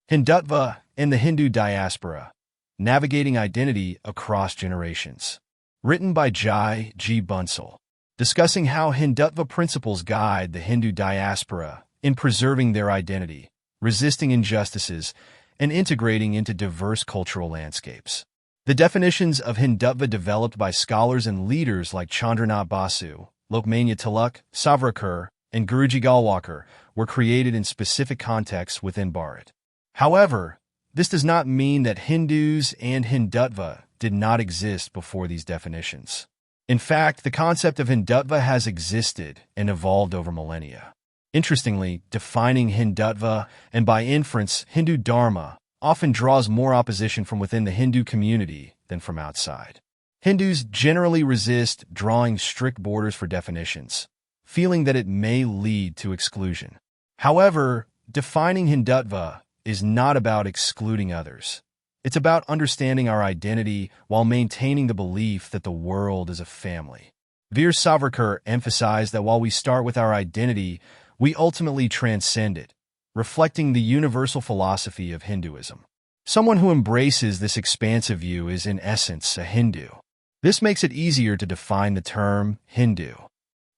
Hindutva and the Hindu Diaspora, Navigating Identity Across Generations. Written by Jai G. Bunsell. Discussing how Hindutva principles guide the Hindu diaspora in preserving their identity, resisting injustices, and integrating into diverse cultural landscapes. The definitions of Hindutva developed by scholars and leaders like Chandranath Basu, Lokmanya Tilak, Savarkar, and Guruji Golwalkar were created in specific contexts within Bharat. However, this does not mean that Hindus and Hindutva did not exist before these definitions. In fact, the concept of Hindutva has existed and evolved over millennia. Interestingly, defining Hindutva, and by inference, Hindu Dharma, often draws more opposition from within the Hindu community than from outside. Hindus generally resist drawing strict borders for definitions, feeling that it may lead to exclusion. However, defining Hindutva is not about excluding others. It's about understanding our identity while maintaining the belief that the world is a family. Veer Savarkar emphasized that while we start with our identity, we ultimately transcend it, reflecting the universal philosophy of Hinduism. Someone who embraces this expansive view is in essence a Hindu. This makes it easier to define the term Hindu.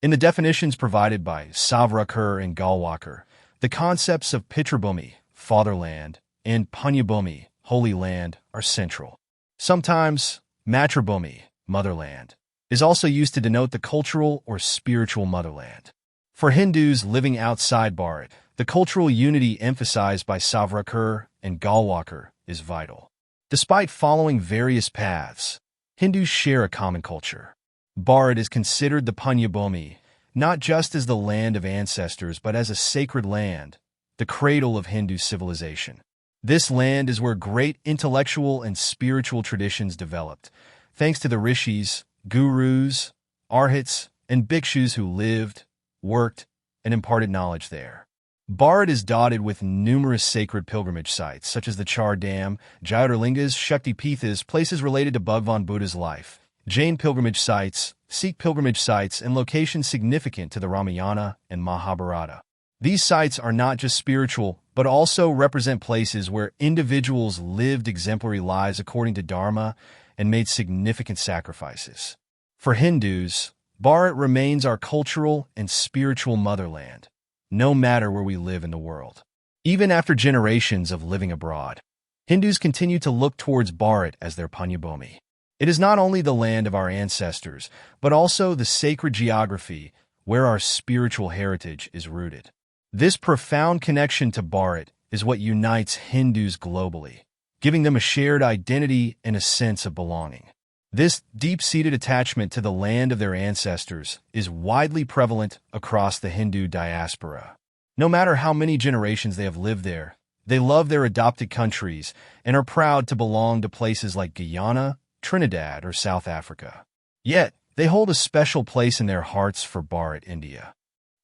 In the definitions provided by Savarkar and Golwalkar, the concepts of Punyabhumi, fatherland, and Punyabhumi, holy land, are central. Sometimes, Matrabhumi, motherland, is also used to denote the cultural or spiritual motherland. For Hindus living outside Bharat, the cultural unity emphasized by Savarkar and Golwalkar is vital. Despite following various paths, Hindus share a common culture. Bharat is considered the Punyabhumi, not just as the land of ancestors, but as a sacred land, the cradle of Hindu civilization. This land is where great intellectual and spiritual traditions developed, thanks to the rishis, gurus, arhats, and bhikshus who lived, worked, and imparted knowledge there. Bharat is dotted with numerous sacred pilgrimage sites, such as the Char Dham, Jyotirlingas, Shakti Pithas, places related to Bhagwan Buddha's life, Jain pilgrimage sites, Sikh pilgrimage sites, and locations significant to the Ramayana and Mahabharata. These sites are not just spiritual, but also represent places where individuals lived exemplary lives according to Dharma and made significant sacrifices. For Hindus, Bharat remains our cultural and spiritual motherland, no matter where we live in the world. Even after generations of living abroad, Hindus continue to look towards Bharat as their Punyabhumi. It is not only the land of our ancestors, but also the sacred geography where our spiritual heritage is rooted. This profound connection to Bharat is what unites Hindus globally, giving them a shared identity and a sense of belonging. This deep-seated attachment to the land of their ancestors is widely prevalent across the Hindu diaspora. No matter how many generations they have lived there, they love their adopted countries and are proud to belong to places like Guyana, Trinidad, or South Africa. Yet, they hold a special place in their hearts for Bharat, India.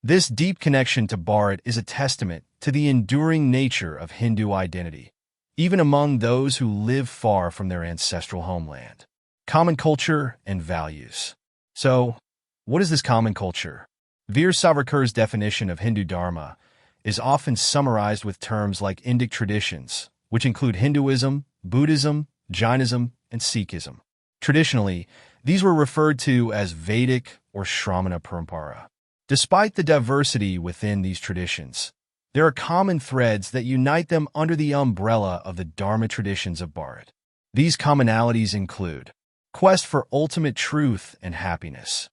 This deep connection to Bharat is a testament to the enduring nature of Hindu identity, even among those who live far from their ancestral homeland. Common culture and values. So, what is this common culture? Veer Savarkar's definition of Hindu Dharma is often summarized with terms like Indic traditions, which include Hinduism, Buddhism, Jainism, and Sikhism. Traditionally, these were referred to as Vedic or Shramana Parampara. Despite the diversity within these traditions, there are common threads that unite them under the umbrella of the Dharma traditions of Bharat. These commonalities include quest for ultimate truth and happiness.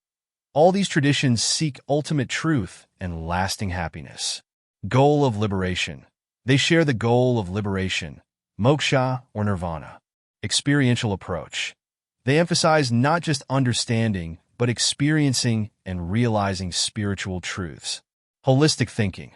All these traditions seek ultimate truth and lasting happiness. Goal of liberation. They share the goal of liberation, moksha or nirvana. Experiential approach. They emphasize not just understanding, but experiencing and realizing spiritual truths. Holistic thinking.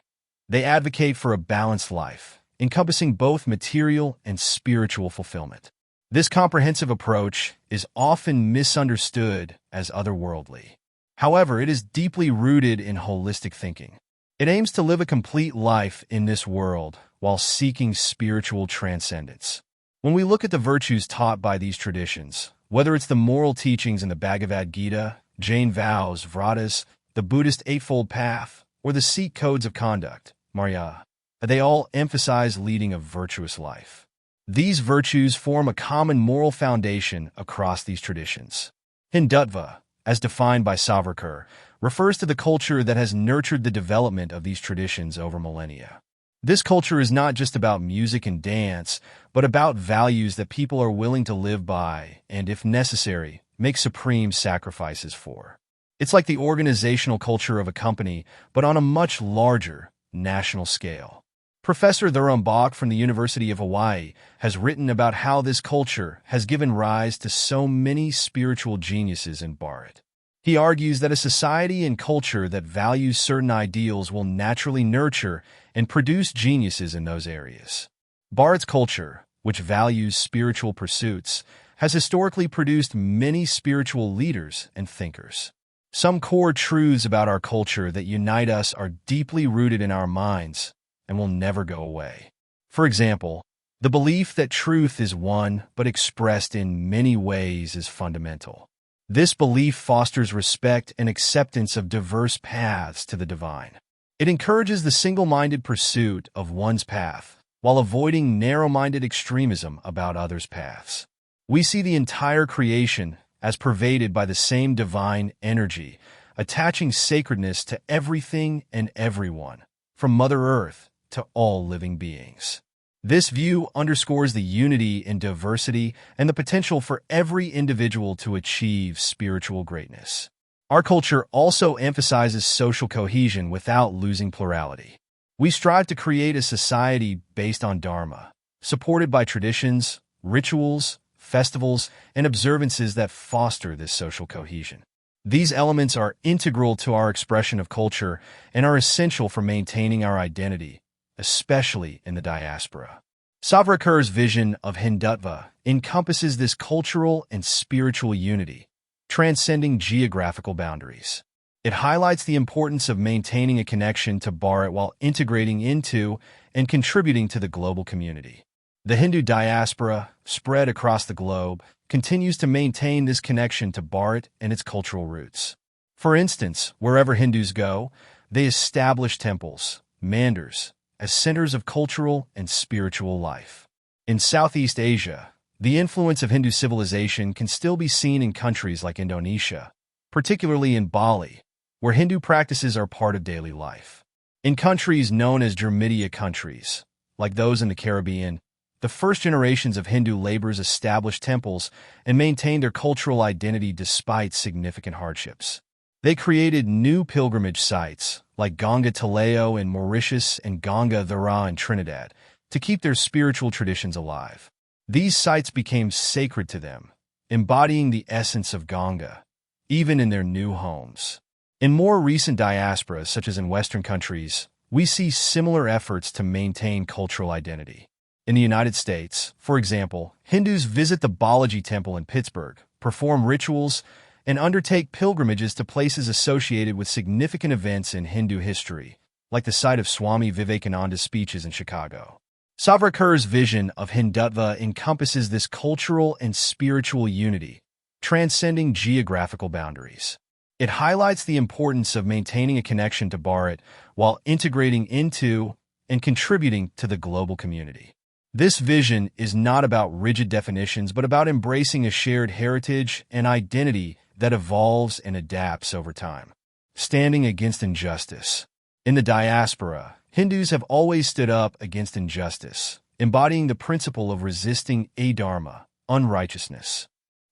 They advocate for a balanced life, encompassing both material and spiritual fulfillment. This comprehensive approach is often misunderstood as otherworldly. However, it is deeply rooted in holistic thinking. It aims to live a complete life in this world while seeking spiritual transcendence. When we look at the virtues taught by these traditions, whether it's the moral teachings in the Bhagavad Gita, Jain vows, vratas, the Buddhist Eightfold Path, or the Sikh codes of conduct, Marya, They all emphasize leading a virtuous life. These virtues form a common moral foundation across these traditions. Hindutva, as defined by Savarkar, refers to the culture that has nurtured the development of these traditions over millennia. This culture is not just about music and dance, but about values that people are willing to live by and, if necessary, make supreme sacrifices for. It's like the organizational culture of a company, but on a much larger, national scale. Professor Bach from the University of Hawaii has written about how this culture has given rise to so many spiritual geniuses in Bharat. He argues that a society and culture that values certain ideals will naturally nurture and produce geniuses in those areas. Bharat's culture, which values spiritual pursuits, has historically produced many spiritual leaders and thinkers. Some core truths about our culture that unite us are deeply rooted in our minds and will never go away. For example, the belief that truth is one but expressed in many ways is fundamental. This belief fosters respect and acceptance of diverse paths to the divine. It encourages the single-minded pursuit of one's path, while avoiding narrow-minded extremism about others' paths. We see the entire creation as pervaded by the same divine energy, attaching sacredness to everything and everyone, from Mother Earth to all living beings. This view underscores the unity in diversity and the potential for every individual to achieve spiritual greatness. Our culture also emphasizes social cohesion without losing plurality. We strive to create a society based on Dharma, supported by traditions, rituals, festivals, and observances that foster this social cohesion. These elements are integral to our expression of culture and are essential for maintaining our identity, especially in the diaspora. Savarkar's vision of Hindutva encompasses this cultural and spiritual unity, transcending geographical boundaries. It highlights the importance of maintaining a connection to Bharat while integrating into and contributing to the global community. The Hindu diaspora, spread across the globe, continues to maintain this connection to Bharat and its cultural roots. For instance, wherever Hindus go, they establish temples, mandirs, as centers of cultural and spiritual life. In Southeast Asia, the influence of Hindu civilization can still be seen in countries like Indonesia, particularly in Bali, where Hindu practices are part of daily life. In countries known as Dharmiya countries, like those in the Caribbean, the first generations of Hindu laborers established temples and maintained their cultural identity despite significant hardships. They created new pilgrimage sites, like Ganga Taleo in Mauritius and Ganga Dhara in Trinidad, to keep their spiritual traditions alive. These sites became sacred to them, embodying the essence of Ganga, even in their new homes. In more recent diasporas, such as in Western countries, we see similar efforts to maintain cultural identity. In the United States, for example, Hindus visit the Balaji Temple in Pittsburgh, perform rituals, and undertake pilgrimages to places associated with significant events in Hindu history, like the site of Swami Vivekananda's speeches in Chicago. Savarkar's vision of Hindutva encompasses this cultural and spiritual unity, transcending geographical boundaries. It highlights the importance of maintaining a connection to Bharat while integrating into and contributing to the global community. This vision is not about rigid definitions, but about embracing a shared heritage and identity that evolves and adapts over time. Standing against injustice. In the diaspora, Hindus have always stood up against injustice, embodying the principle of resisting adharma, unrighteousness.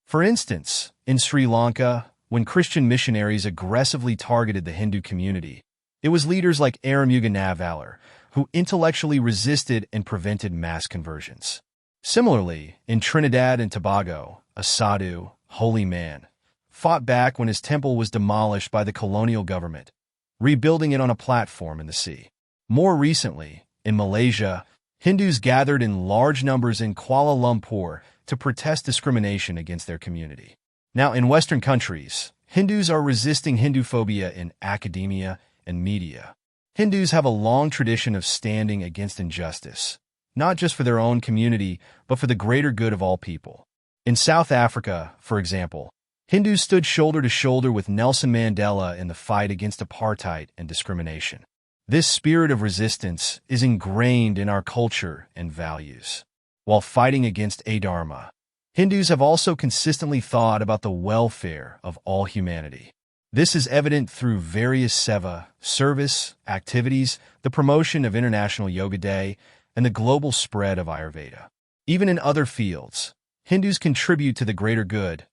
For instance, in Sri Lanka, when Christian missionaries aggressively targeted the Hindu community, it was leaders like Aramuga Navalar who intellectually resisted and prevented mass conversions. Similarly, in Trinidad and Tobago, a sadhu, holy man, fought back when his temple was demolished by the colonial government, rebuilding it on a platform in the sea. More recently, in Malaysia, Hindus gathered in large numbers in Kuala Lumpur to protest discrimination against their community. Now, in Western countries, Hindus are resisting Hinduphobia in academia and media. Hindus have a long tradition of standing against injustice, not just for their own community, but for the greater good of all people. In South Africa, for example, Hindus stood shoulder to shoulder with Nelson Mandela in the fight against apartheid and discrimination. This spirit of resistance is ingrained in our culture and values. While fighting against Dharma, Hindus have also consistently thought about the welfare of all humanity. This is evident through various seva, service, activities, the promotion of International Yoga Day, and the global spread of Ayurveda. Even in other fields, Hindus contribute to the greater good,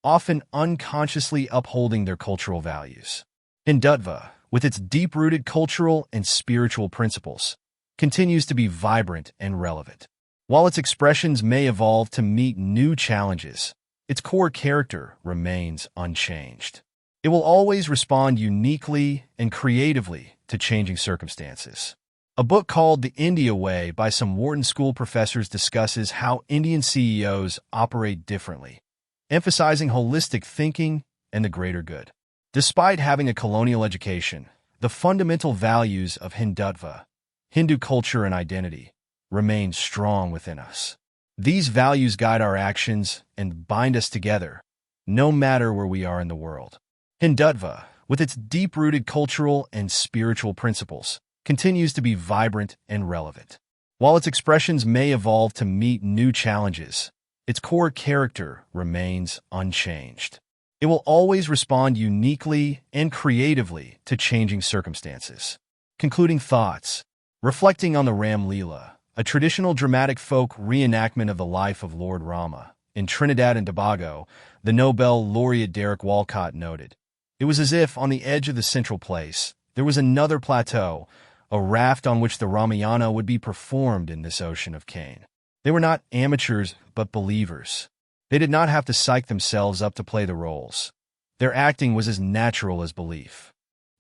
often unconsciously upholding their cultural values. Hindutva, with its deep-rooted cultural and spiritual principles, continues to be vibrant and relevant. While its expressions may evolve to meet new challenges, its core character remains unchanged. It will always respond uniquely and creatively to changing circumstances. A book called The India Way by some Wharton School professors discusses how Indian CEOs operate differently, emphasizing holistic thinking and the greater good. Despite having a colonial education, the fundamental values of Hindutva, Hindu culture and identity, remain strong within us. These values guide our actions and bind us together, no matter where we are in the world. Hindutva, with its deep-rooted cultural and spiritual principles, continues to be vibrant and relevant. While its expressions may evolve to meet new challenges, its core character remains unchanged. It will always respond uniquely and creatively to changing circumstances. Concluding thoughts. Reflecting on the Ram Leela, a traditional dramatic folk reenactment of the life of Lord Rama, in Trinidad and Tobago, the Nobel laureate Derek Walcott noted, "It was as if, on the edge of the central place, there was another plateau, a raft on which the Ramayana would be performed in this ocean of Cain. They were not amateurs, but believers. They did not have to psych themselves up to play the roles. Their acting was as natural as belief."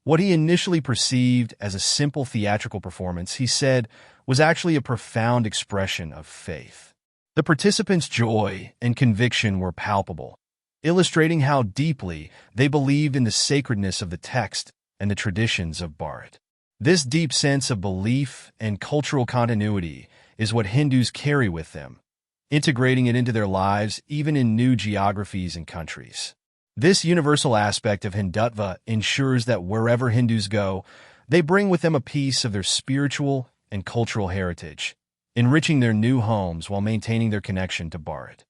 What he initially perceived as a simple theatrical performance, he said, was actually a profound expression of faith. The participants' joy and conviction were palpable, illustrating how deeply they believed in the sacredness of the text and the traditions of Bharat. This deep sense of belief and cultural continuity is what Hindus carry with them, integrating it into their lives even in new geographies and countries. This universal aspect of Hindutva ensures that wherever Hindus go, they bring with them a piece of their spiritual and cultural heritage, enriching their new homes while maintaining their connection to Bharat.